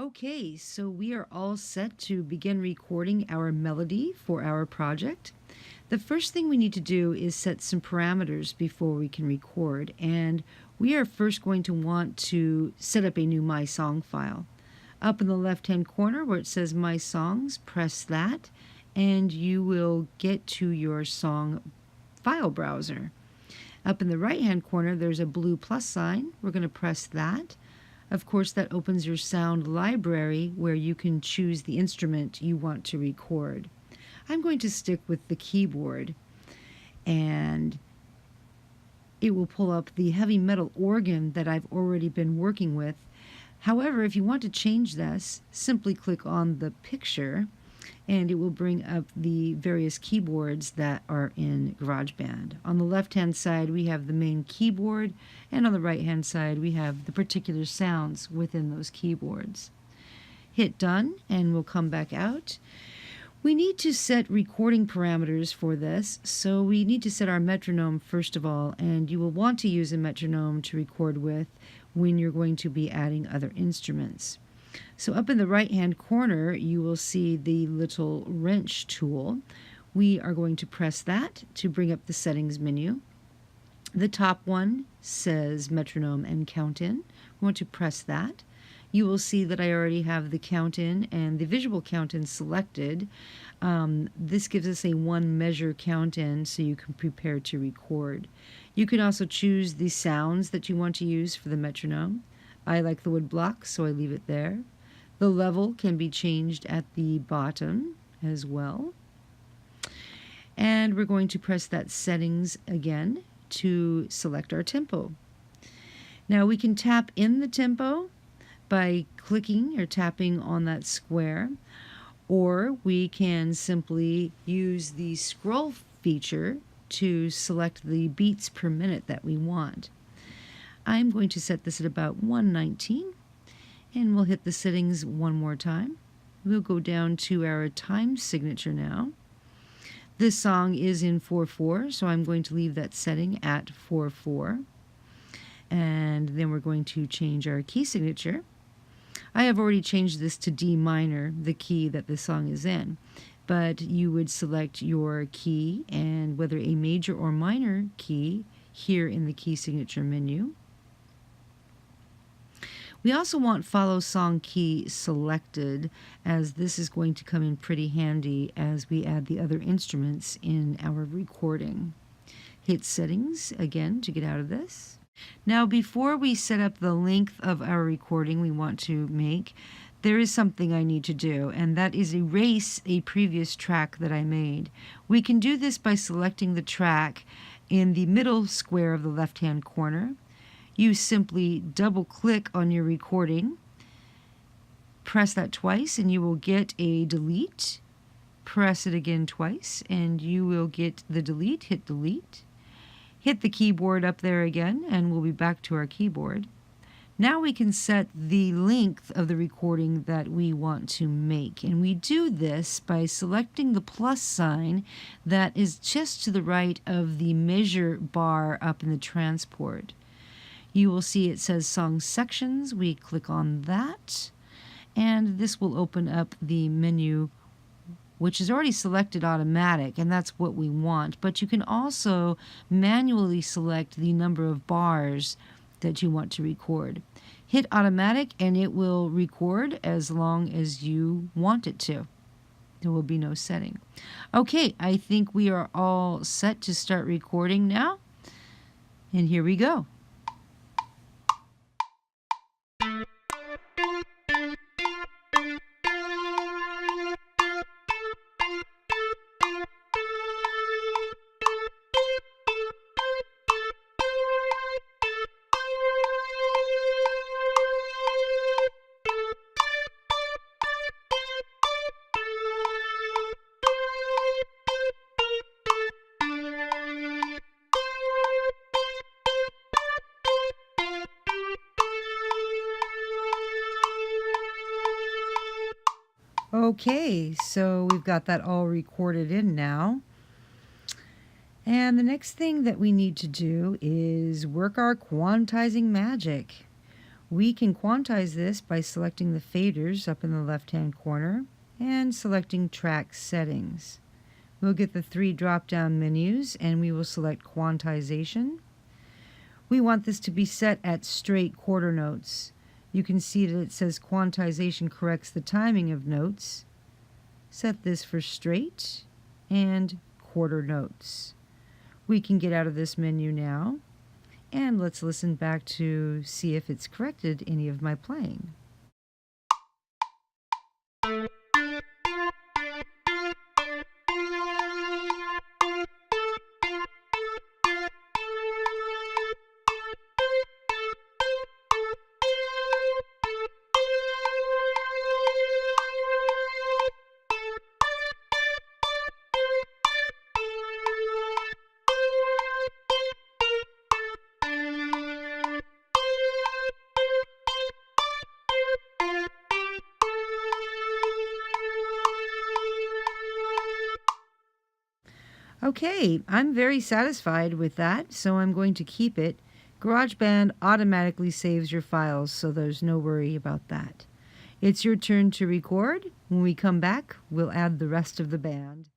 Okay, so we are all set to begin recording our melody for our project. The first thing we need to do is set some parameters before we can record, and we are first going to want to set up a new My Song file. Up in the left-hand corner where it says My Songs, press that, and you will get to your song file browser. Up in the right-hand corner, there's a blue plus sign. We're going to press that. Of course, that opens your sound library where you can choose the instrument you want to record. I'm going to stick with the keyboard, and it will pull up the heavy metal organ that I've already been working with. However, if you want to change this, simply click on the picture and it will bring up the various keyboards that are in GarageBand. On the left-hand side, we have the main keyboard, and on the right-hand side, we have the particular sounds within those keyboards. Hit done, and we'll come back out. We need to set recording parameters for this, so we need to set our metronome first of all, and you will want to use a metronome to record with when you're going to be adding other instruments. So up in the right-hand corner, you will see the little wrench tool. We are going to press that to bring up the settings menu. The top one says metronome and count in. We want to press that. You will see that I already have the count in and the visual count in selected. This gives us a one measure count in so you can prepare to record. You can also choose the sounds that you want to use for the metronome. I like the wood block, so I leave it there. The level can be changed at the bottom as well. And we're going to press that settings again to select our tempo. Now we can tap in the tempo by clicking or tapping on that square, or we can simply use the scroll feature to select the beats per minute that we want. I'm going to set this at about 119, and we'll hit the settings one more time. We'll go down to our time signature now. This song is in 4/4, so I'm going to leave that setting at 4/4. And then we're going to change our key signature. I have already changed this to D minor, the key that the song is in. But you would select your key and whether a major or minor key here in the key signature menu. We also want follow song key selected, as this is going to come in pretty handy as we add the other instruments in our recording. Hit settings again to get out of this. Now before we set up the length of our recording we want to make, there is something I need to do, and that is erase a previous track that I made. We can do this by selecting the track in the middle square of the left-hand corner. You simply double-click on your recording, press that twice, and you will get a delete. Press it again twice, and you will get the delete. Hit delete. Hit the keyboard up there again, and we'll be back to our keyboard. Now we can set the length of the recording that we want to make, and we do this by selecting the plus sign that is just to the right of the measure bar up in the transport. You will see it says Song Sections. We click on that, and this will open up the menu, which is already selected automatic, and that's what we want. But you can also manually select the number of bars that you want to record. Hit automatic, and it will record as long as you want it to. There will be no setting. Okay, I think we are all set to start recording now, and here we go. Okay, so we've got that all recorded in now. And the next thing that we need to do is work our quantizing magic. We can quantize this by selecting the faders up in the left-hand corner and selecting Track Settings. We'll get the 3 drop-down menus and we will select Quantization. We want this to be set at straight quarter notes. You can see that it says Quantization corrects the timing of notes. Set this for straight and quarter notes. We can get out of this menu now, and let's listen back to see if it's corrected any of my playing. Okay, I'm very satisfied with that, so I'm going to keep it. GarageBand automatically saves your files, so there's no worry about that. It's your turn to record. When we come back, we'll add the rest of the band.